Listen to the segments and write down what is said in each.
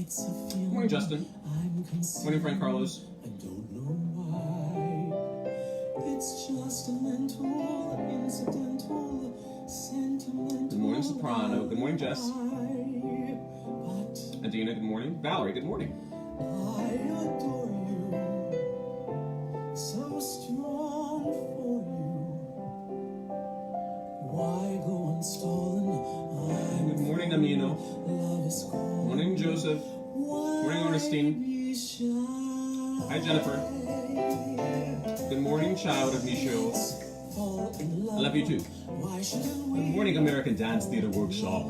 Good morning, Justin. Good morning, Frank Carlos. I don't know why. It's just a mental, incidental, sentimental. Good morning, Soprano. Good morning, Jess. But Adina, good morning. Valerie, good morning. I adore you, so strong for you. Why go on stalling? Good morning, Amino. Love is Good cold. morning, Joseph. Good morning, Ernestine. Hi, Jennifer. Good morning, child of Michaud. I love you too. Why shouldn't we? Good morning, American Dance Theater Workshop.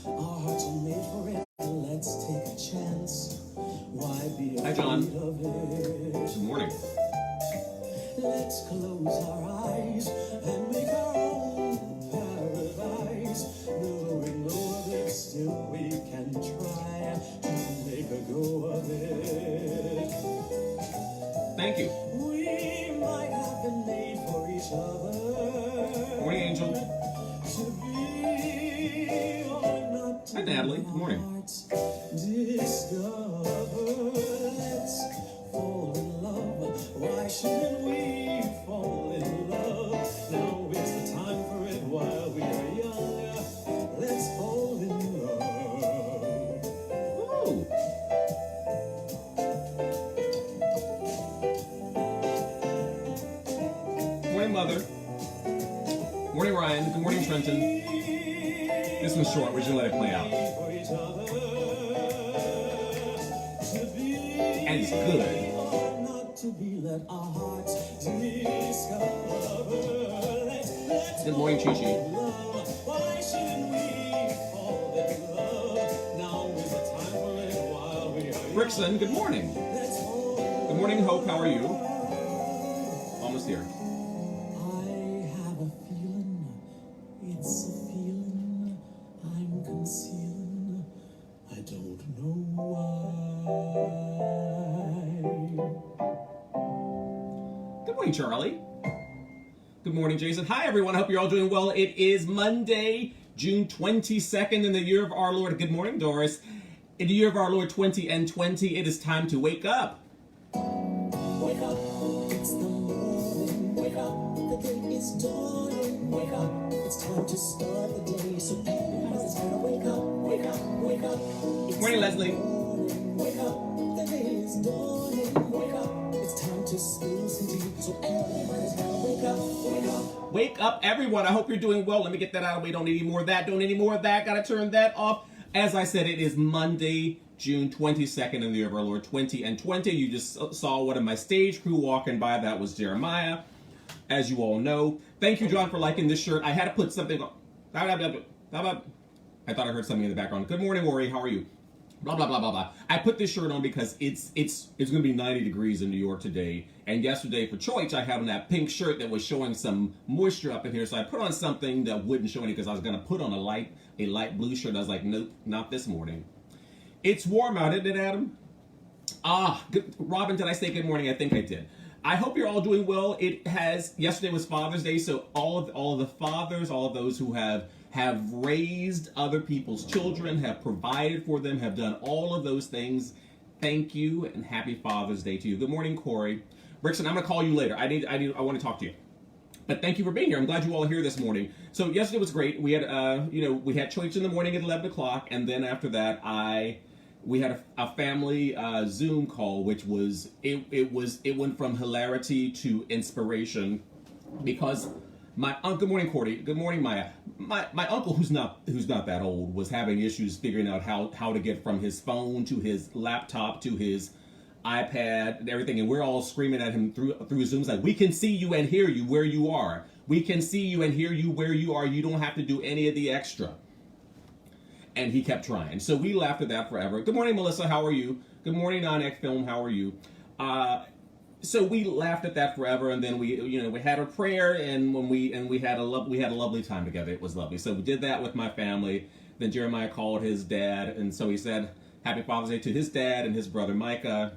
Our hearts are made for it. Let's take a chance. Why be Hi, John. afraid of it? Good morning. Let's close our eyes and make our own paradise. Knowing no other, still we can try to make a go of it. Thank you. We might have been made for each other. Good morning, Angel. To be or not to Hi, Natalie. be Good morning. hearts discover. Let's fall in love. Why shouldn't we fall in love? Now is the time for it while we are young. Let's fall in love. Woo! Morning, Mother. Morning, Ryan. Good morning, Trenton. This one's short. We're just gonna let it play out. For each other. To be And it's good. or not to be, let our hearts discover. Let's Good morning, Chi Chi. love. Why shouldn't we fall in love? Now is the time for it while we are young. Rickson, good morning. Let's fall. Good morning, Hope. How are you? Almost here. I have a feeling, it's a feeling I'm concealing. I don't know why. Good morning, Charlie. Good morning, Jason. Hi, everyone. I hope you're all doing well. It is Monday, June 22nd in the year of our Lord. Good morning, Doris. In the year of our Lord 2020, it is time to wake up. Wake up, it's the morning. Wake up, the day is dawning. Wake up, it's time to start the day. So everybody's gotta wake up, wake up, wake up. It's Morning, the Leslie. morning. Wake up, the day is dawning. Wake up, it's time to spill some tea. So everybody's gotta wake up, wake up. Wake up, everyone. I hope you're doing well. Let me get that out of the way. Don't need any more of that. Don't need any more of that. Gotta turn that off. As I said, it is Monday, June 22nd in the year of our Lord 2020. You just saw one of my stage crew walking by. That was Jeremiah, as you all know. Thank you, John, for liking this shirt. I had to put something on. I thought I heard something in the background. Good morning, Ori. How are you? Blah, blah, blah, blah, blah. I put this shirt on because it's going to be 90 degrees in New York today. And yesterday for church, I had on that pink shirt that was showing some moisture up in here. So I put on something that wouldn't show any because I was going to put on a light blue shirt. I was like, nope, not this morning. It's warm out, isn't it, Adam? Good. Robin, did I say good morning? I think I did. I hope you're all doing well. Yesterday was Father's Day, so all of the fathers, all of those who have raised other people's children, have provided for them, have done all of those things. Thank you and happy Father's Day to you. Good morning, Corey. Rickson, I'm gonna call you later. I want to talk to you. But thank you for being here. I'm glad you all are here this morning. So yesterday was great. We had we had church in the morning at 11 o'clock, and then after that we had a family Zoom call, which was it went from hilarity to inspiration because good morning, Cordy. Good morning, Maya. My uncle, who's not that old, was having issues figuring out how to get from his phone to his laptop to his iPad and everything, and we're all screaming at him through Zoom, like, we can see you and hear you where you are. We can see you and hear you where you are. You don't have to do any of the extra. And he kept trying. So we laughed at that forever. Good morning, Melissa. How are you? Good morning, Nonek Film. How are you? So we laughed at that forever, and then we had a prayer, and we had a lovely time together. It was lovely. So we did that with my family. Then Jeremiah called his dad, and so he said Happy Father's Day to his dad and his brother Micah.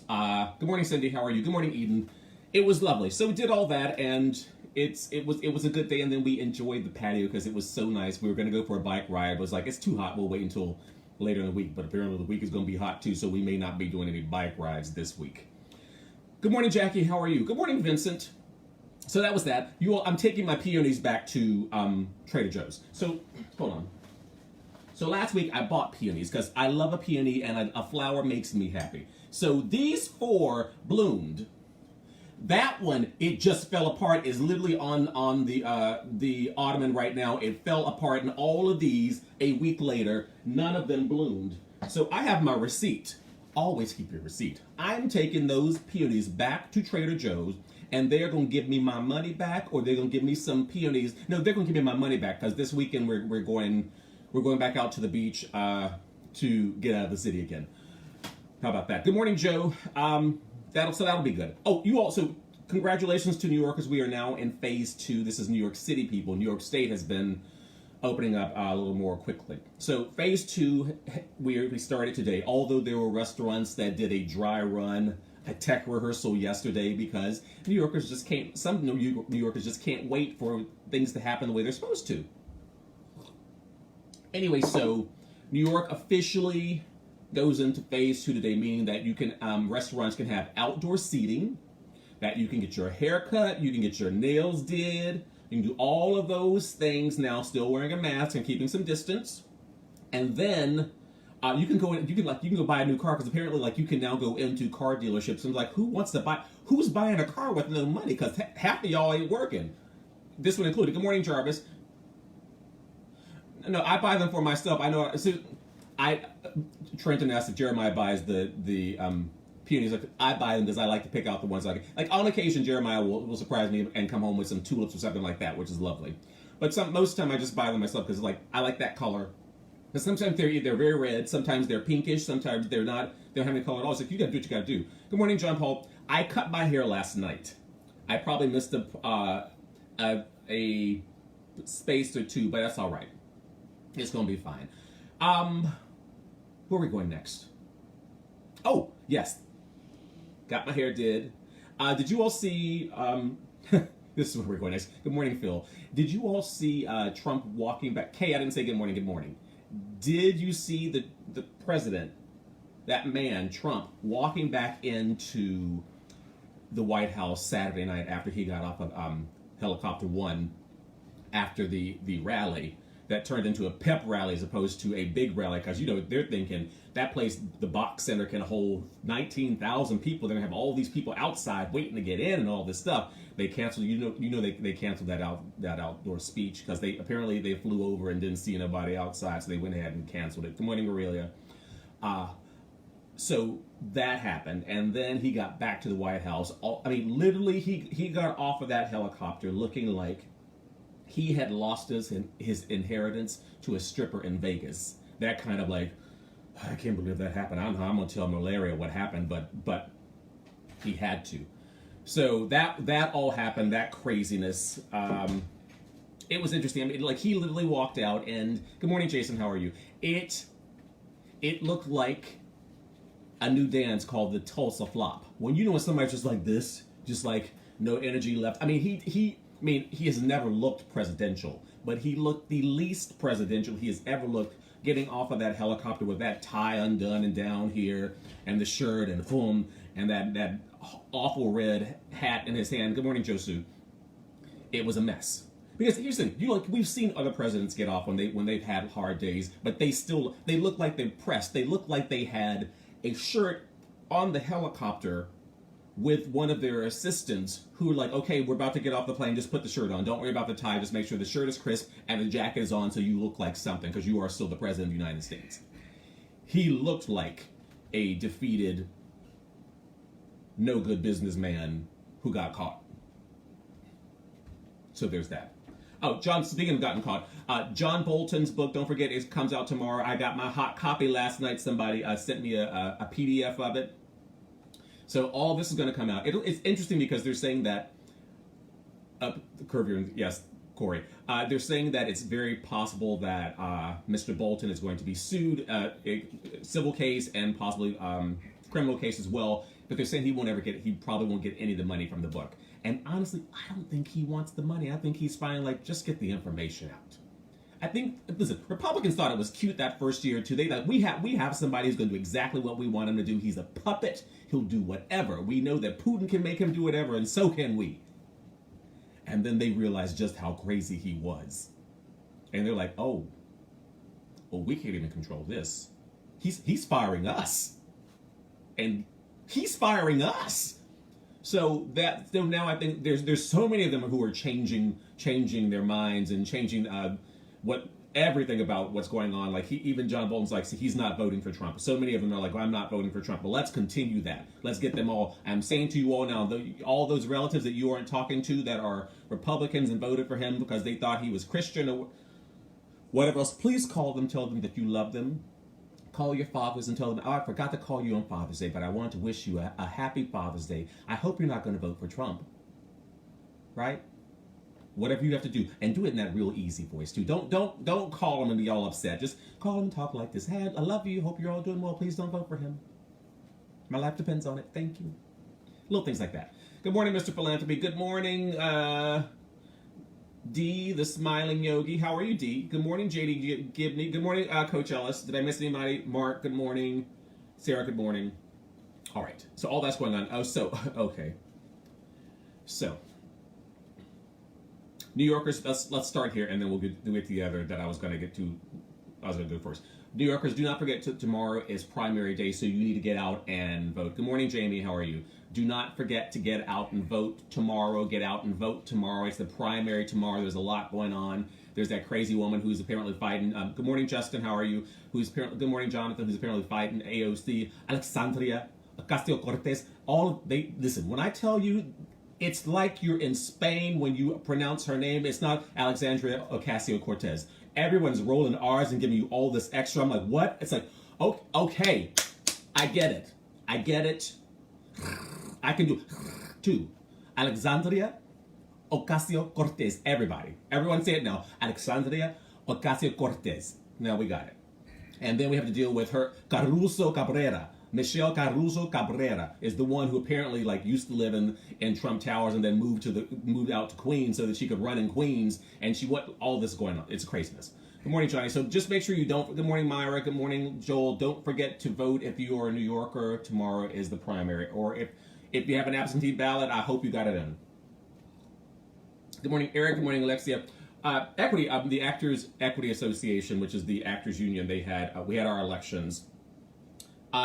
Good morning, Cindy. How are you? Good morning, Eden. It was lovely. So we did all that, and it was a good day. And then we enjoyed the patio because it was so nice. We were going to go for a bike ride. It was like, it's too hot. We'll wait until later in the week, but apparently the week is going to be hot too, so we may not be doing any bike rides this week. Good morning, Jackie. How are you? Good morning, Vincent. So that was that. You all, I'm taking my peonies back to Trader Joe's. So hold on. So last week I bought peonies because I love a peony and a flower makes me happy. So these 4 bloomed. That one, it just fell apart. Is literally on the ottoman right now. It fell apart, and all of these a week later, none of them bloomed. So I have my receipt. Always keep your receipt. I'm taking those peonies back to Trader Joe's, and they're gonna give me my money back, or they're gonna give me some peonies. No, they're gonna give me my money back because this weekend we're going back out to the beach to get out of the city again. How about that? Good morning, Joe. That'll be good. Oh, you also, congratulations to New Yorkers. We are now in phase 2. This is New York City, people. New York State has been opening up a little more quickly. So phase 2, we started today. Although there were restaurants that did a dry run, a tech rehearsal yesterday, because New Yorkers just can't. Some New Yorkers just can't wait for things to happen the way they're supposed to. Anyway, so New York officially goes into phase 2 today, meaning that you can restaurants can have outdoor seating, that you can get your hair cut, you can get your nails did, you can do all of those things now, still wearing a mask and keeping some distance, and then you can go in, you can go buy a new car, because apparently you can now go into car dealerships and who's buying a car with no money, because half of y'all ain't working. This one included. Good morning, Jarvis. No, I buy them for myself. I know. Trenton asked if Jeremiah buys the peonies. I buy them because I like to pick out the ones like on occasion Jeremiah will surprise me and come home with some tulips or something like that, which is lovely. But most of the time I just buy them myself because I like that color. Because sometimes they're very red, sometimes they're pinkish, sometimes they're not. They don't have any color at all. So you gotta do what you gotta do. Good morning, John Paul. I cut my hair last night. I probably missed a space or 2, but that's all right. It's gonna be fine. Where are we going next? Oh, yes. Got my hair did. Did you all see, this is where we're going next. Good morning, Phil. Did you all see Trump walking back? Kay, I didn't say good morning, good morning. Did you see the president, that man, Trump, walking back into the White House Saturday night after he got off of Helicopter 1 after the rally? That turned into a pep rally as opposed to a big rally, because they're thinking that place, the Box Center, can hold 19,000 people. They're gonna have all these people outside waiting to get in and all this stuff. They canceled. They canceled that outdoor speech because they flew over and didn't see nobody outside, so they went ahead and canceled it. Good morning, Aurelia. So that happened, and then he got back to the White House. Literally, he got off of that helicopter looking like he had lost his inheritance to a stripper in Vegas. That kind of I can't believe that happened. I don't know. I'm gonna tell Malaria what happened, but he had to. So that all happened. That craziness. It was interesting. He literally walked out, and good morning, Jason. How are you? It looked like a new dance called the Tulsa Flop. When somebody's just like this, just no energy left. He has never looked presidential, but he looked the least presidential he has ever looked, getting off of that helicopter with that tie undone and down here, and the shirt and boom, and that awful red hat in his hand. Good morning, Josu. It was a mess. Because here's the thing, we've seen other presidents get off when they've had hard days, but they look like they're pressed. They look like they had a shirt on the helicopter with one of their assistants who were okay, we're about to get off the plane, just put the shirt on. Don't worry about the tie, just make sure the shirt is crisp and the jacket is on so you look like something, because you are still the president of the United States. He looked like a defeated, no good businessman who got caught. So there's that. Oh, John, speaking of gotten caught, John Bolton's book, don't forget, it comes out tomorrow. I got my hot copy last night. Somebody sent me a PDF of it. So all this is going to come out. It's interesting because they're saying that, yes, Corey, they're saying that it's very possible that Mr. Bolton is going to be sued, a civil case and possibly criminal case as well. But they're saying he probably won't get any of the money from the book. And honestly, I don't think he wants the money. I think he's fine, just get the information out. I think, listen, Republicans thought it was cute that first year or two. They thought we have somebody who's going to do exactly what we want him to do. He's a puppet. He'll do whatever. We know that Putin can make him do whatever, and so can we. And then they realized just how crazy he was. And they're like, oh, well, we can't even control this. He's firing us. And he's firing us. So now I think there's so many of them who are changing their minds and changing everything about what's going on. Like even John Bolton's like, he's not voting for Trump. So many of them are like, well, I'm not voting for Trump. Well, let's continue that. Let's get them all. I'm saying to you all now, all those relatives that you aren't talking to that are Republicans and voted for him because they thought he was Christian or whatever else, please call them, tell them that you love them. Call your fathers and tell them, oh, I forgot to call you on Father's Day, but I wanted to wish you a happy Father's Day. I hope you're not going to vote for Trump. Right? Whatever you have to do, and do it in that real easy voice too. Don't call them and be all upset. Just call them and talk like this. Hey, I love you. Hope you're all doing well. Please don't vote for him. My life depends on it. Thank you. Little things like that. Good morning, Mr. Philanthropy. Good morning, D, the smiling yogi. How are you, D? Good morning, JD Gibney. Good morning, Coach Ellis. Did I miss anybody? Mark, good morning. Sarah, good morning. All right. So all that's going on. Oh, so, okay. So, New Yorkers, let's start here, and then we'll do it together that I was going to go first. New Yorkers, do not forget tomorrow is primary day, so you need to get out and vote. Good morning, Jamie. How are you? Do not forget to get out and vote tomorrow. Get out and vote tomorrow. It's the primary tomorrow. There's a lot going on. There's that crazy woman who's apparently fighting. Good morning, Justin. How are you? Good morning, Jonathan, who's apparently fighting AOC. Alexandria Ocasio-Cortez. Listen, when I tell you, it's like you're in Spain when you pronounce her name. It's not Alexandria Ocasio-Cortez. Everyone's rolling R's and giving you all this extra. I'm like, what? It's like, okay, I get it. I can do too. Alexandria Ocasio-Cortez. Everyone say it now. Alexandria Ocasio-Cortez. Now we got it. And then we have to deal with her, Caruso Cabrera. Michelle Caruso Cabrera is the one who apparently used to live in Trump Towers and then moved out to Queens so that she could run in Queens. And all this going on. It's craziness. Good morning, Johnny. So just make sure you don't. Good morning, Myra. Good morning, Joel. Don't forget to vote if you are a New Yorker. Tomorrow is the primary. Or if you have an absentee ballot, I hope you got it in. Good morning, Eric. Good morning, Alexia. Equity, the Actors Equity Association, which is the actors union, we had our elections.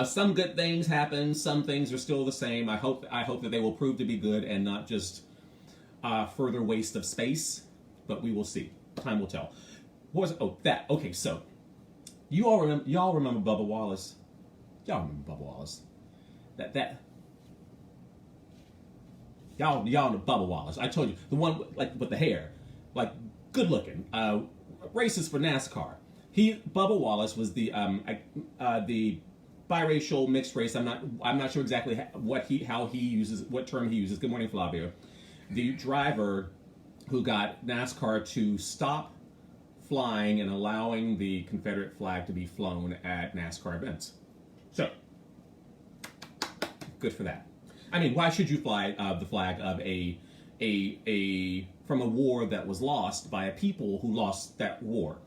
Some good things happened. Some things are still the same. I hope that they will prove to be good and not just further waste of space. But we will see. Time will tell. What was it? Oh, that. Okay, so y'all remember Bubba Wallace? Y'all remember Bubba Wallace? Y'all know Bubba Wallace. I told you, the one with the hair, good looking, racist for NASCAR. Bubba Wallace was the biracial mixed race. I'm not sure exactly what term he uses. Good morning, Flavio. The driver who got NASCAR to stop flying and allowing the Confederate flag to be flown at NASCAR events. So, good for that. I mean, why should you fly the flag of from a war that was lost by a people who lost that war?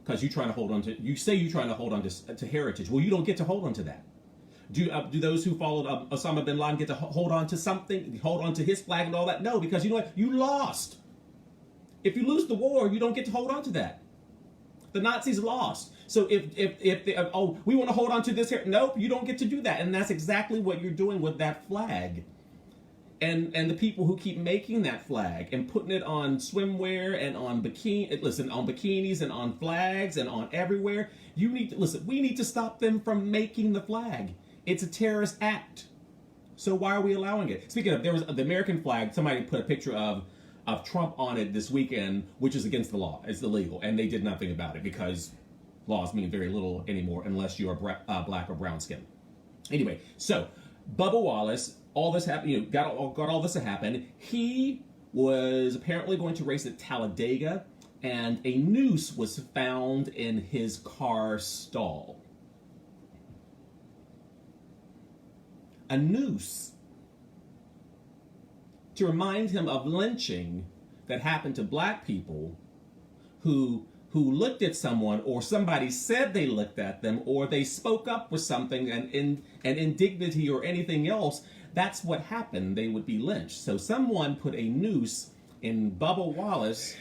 Because you're trying to hold on to heritage. Well, you don't get to hold on to that. Do those who followed Osama bin Laden get to hold on to something, hold on to his flag and all that? No, because you know what? You lost. If you lose the war, you don't get to hold on to that. The Nazis lost. So if we want to hold on to this here, nope, you don't get to do that. And that's exactly what you're doing with that flag. And the people who keep making that flag and putting it on swimwear and on bikinis and on flags and on everywhere, we need to stop them from making the flag. It's a terrorist act. So why are we allowing it? Speaking of, there was the American flag, somebody put a picture of Trump on it this weekend, which is against the law. It's illegal. And they did nothing about it because laws mean very little anymore unless you are black or brown skin. Anyway, so Bubba Wallace, all this happened, got all this to happen. He was apparently going to race at Talladega, and a noose was found in his car stall. A noose to remind him of lynching that happened to black people who who looked at someone, or somebody said they looked at them, or they spoke up for something and indignity or anything else, that's what happened. They would be lynched. So someone put a noose in Bubba Wallace,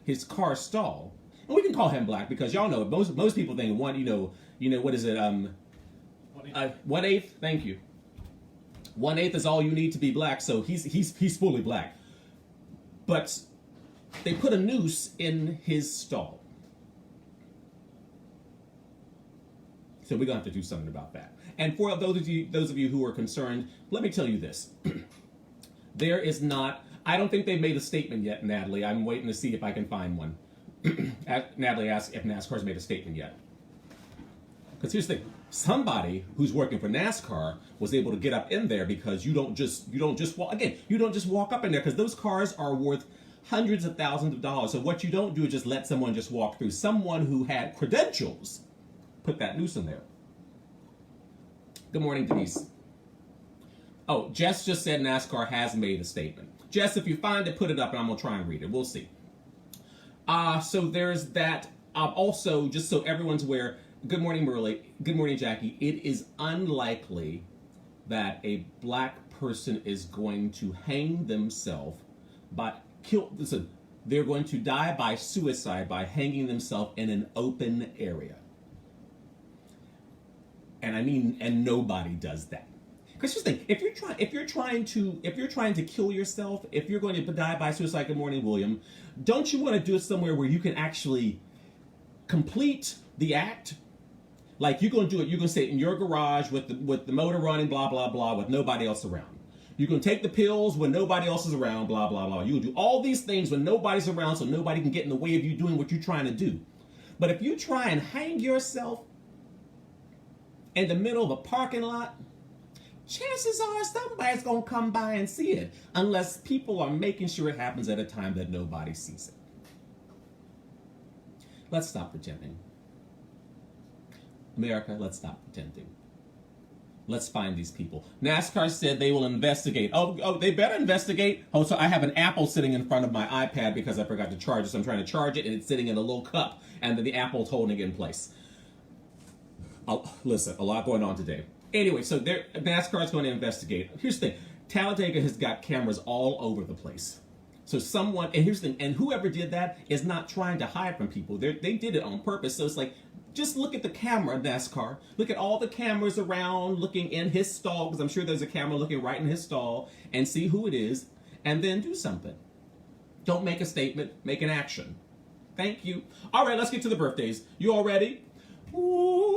his car stall. And we can call him black because y'all know most people think what is it? 1/8. Thank you. 1/8 is all you need to be black. So he's fully black. But they put a noose in his stall. So we're gonna have to do something about that. And for those of you who are concerned, let me tell you this: there is not. I don't think they've made a statement yet, Natalie. I'm waiting to see if I can find one. Natalie asked if NASCAR's made a statement yet. Because here's the thing: somebody who's working for NASCAR was able to get up in there because you don't just walk up in there, because those cars are worth hundreds of thousands of dollars. So what you don't do is just let someone just walk through. Someone who had credentials put that noose in there. Good morning, Denise. Oh, Jess just said NASCAR has made a statement. Jess, if you find it, put it up and I'm going to try and read it. We'll see. So there's that. Also, just so everyone's aware, good morning, Merle. Good morning, Jackie. It is unlikely that a black person is going to hang themselves listen, they're going to die by suicide by hanging themselves in an open area. And nobody does that. Because just think, if you're trying to kill yourself, if you're going to die by suicide, good morning, William, don't you want to do it somewhere where you can actually complete the act? Like you're going to do it, you're going to sit in your garage with the motor running, blah blah blah, with nobody else around. You're going to take the pills when nobody else is around, blah blah blah. You'll do all these things when nobody's around, so nobody can get in the way of you doing what you're trying to do. But if you try and hang yourself in the middle of a parking lot, chances are somebody's going to come by and see it, unless people are making sure it happens at a time that nobody sees it. Let's stop pretending. America, let's stop pretending. Let's find these people. NASCAR said they will investigate. Oh, they better investigate. Oh, so I have an apple sitting in front of my iPad because I forgot to charge it, so I'm trying to charge it, and it's sitting in a little cup, and then the apple's holding it in place. Oh, listen, a lot going on today. Anyway, so NASCAR is going to investigate. Here's the thing. Talladega has got cameras all over the place. So and here's the thing, and whoever did that is not trying to hide from people. They did it on purpose. So it's like, just look at the camera, NASCAR. Look at all the cameras around looking in his stall, because I'm sure there's a camera looking right in his stall, and see who it is, and then do something. Don't make a statement, make an action. Thank you. All right, let's get to the birthdays. You all ready? Ooh.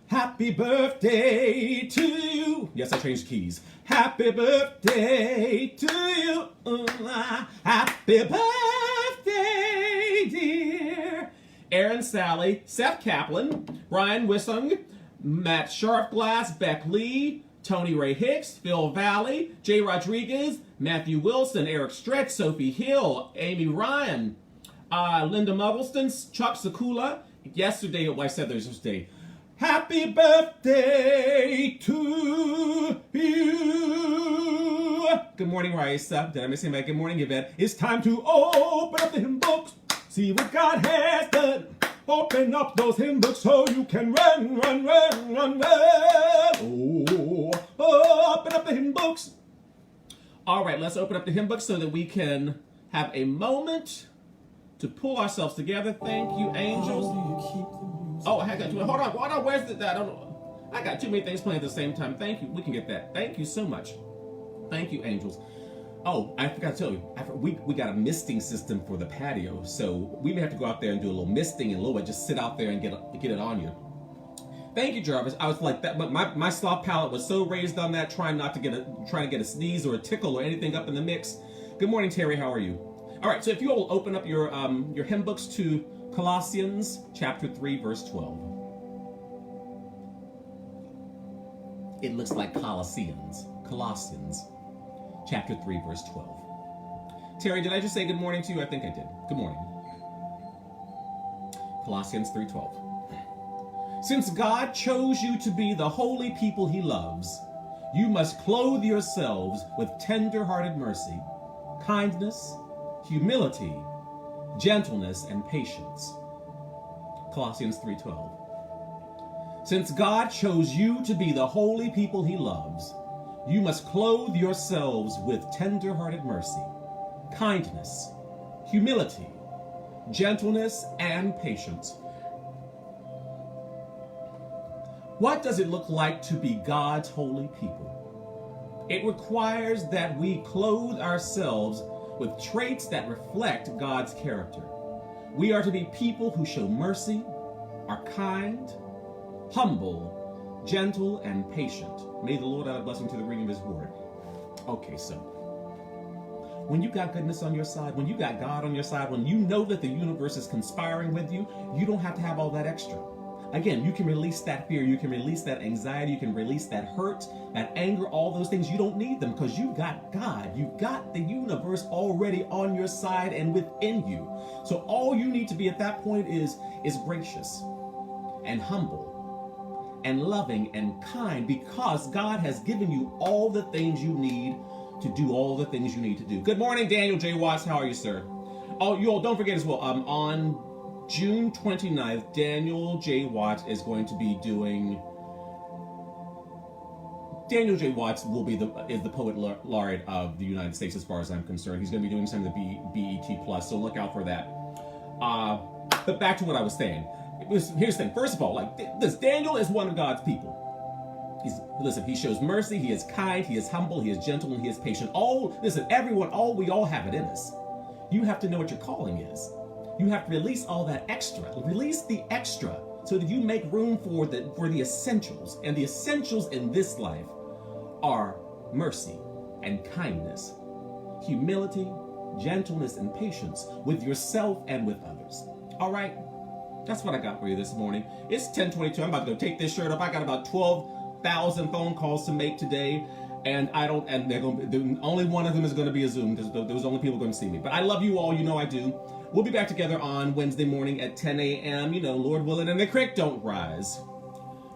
Happy birthday to you. Yes, I changed keys. Happy birthday to you. Happy birthday, dear. Aaron Sally, Seth Kaplan, Brian Wissung, Matt Sharpglass, Beck Lee, Tony Ray Hicks, Phil Valley, Jay Rodriguez, Matthew Wilson, Eric Stretch, Sophie Hill, Amy Ryan, Linda Muggleston, Chuck Sakula. Yesterday, I said Thursday. Day. Happy birthday to you. Good morning, Raisa. Did I miss anybody? Good morning, Yvette. It's time to open up the hymn books. See what God has done. Open up those hymn books so you can run. Oh, open up the hymn books. All right, let's open up the hymn books so that we can have a moment to pull ourselves together. Thank you, angels. Oh, I got to hold on. Where's the? I don't know. I got too many things playing at the same time. Thank you. We can get that. Thank you so much. Thank you, angels. Oh, I forgot to tell you. We got a misting system for the patio, so we may have to go out there and do a little misting and a little bit. Just sit out there and get it on you. Thank you, Jarvis. I was like that, but my soft palate was so raised on that, trying to get a sneeze or a tickle or anything up in the mix. Good morning, Terry. How are you? All right. So if you all open up your hymn books to Colossians chapter 3, verse 12. It looks like Colossians. Chapter 3, verse 12. Terry, did I just say good morning to you? I think I did. Good morning. Colossians 3:12. Since God chose you to be the holy people he loves, you must clothe yourselves with tender-hearted mercy, kindness, humility, gentleness, and patience. Colossians 3:12. Since God chose you to be the holy people he loves, you must clothe yourselves with tender-hearted mercy, kindness, humility, gentleness, and patience. What does it look like to be God's holy people? It requires that we clothe ourselves with traits that reflect God's character. We are to be people who show mercy, are kind, humble, gentle, and patient. May the Lord add a blessing to the reading of his word. Okay, so when you got goodness on your side, when you got God on your side, when you know that the universe is conspiring with you, you don't have to have all that extra. Again, you can release that fear, you can release that anxiety, you can release that hurt, that anger, all those things. You don't need them because you got God. You got the universe already on your side and within you. So all you need to be at that point is gracious and humble and loving and kind, because God has given you all the things you need to do all the things you need to do. Good morning, Daniel J. Watts. How are you, sir? Oh, you all don't forget as well, on June 29th, Daniel J. Watts is going to be doing... Daniel J. Watts is the poet laureate of the United States as far as I'm concerned. He's going to be doing some of the BET Plus, so look out for that. But back to what I was saying. Here's the thing. First of all, this Daniel is one of God's people. He shows mercy, he is kind, he is humble, he is gentle, and he is patient. We all have it in us. You have to know what your calling is. You have to release all that extra. Release the extra so that you make room for the essentials. And the essentials in this life are mercy and kindness, humility, gentleness, and patience with yourself and with others. All right? That's what I got for you this morning. It's 10:22. I'm about to go take this shirt off. I got about 12,000 phone calls to make today. And only one of them is going to be a Zoom, because those only people are going to see me. But I love you all. You know I do. We'll be back together on Wednesday morning at 10 a.m. Lord willing, and the creek don't rise.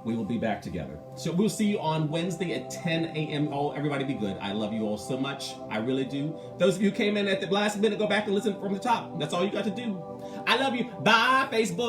We will be back together. So we'll see you on Wednesday at 10 a.m. Oh, everybody be good. I love you all so much. I really do. Those of you who came in at the last minute, go back and listen from the top. That's all you got to do. I love you. Bye, Facebook.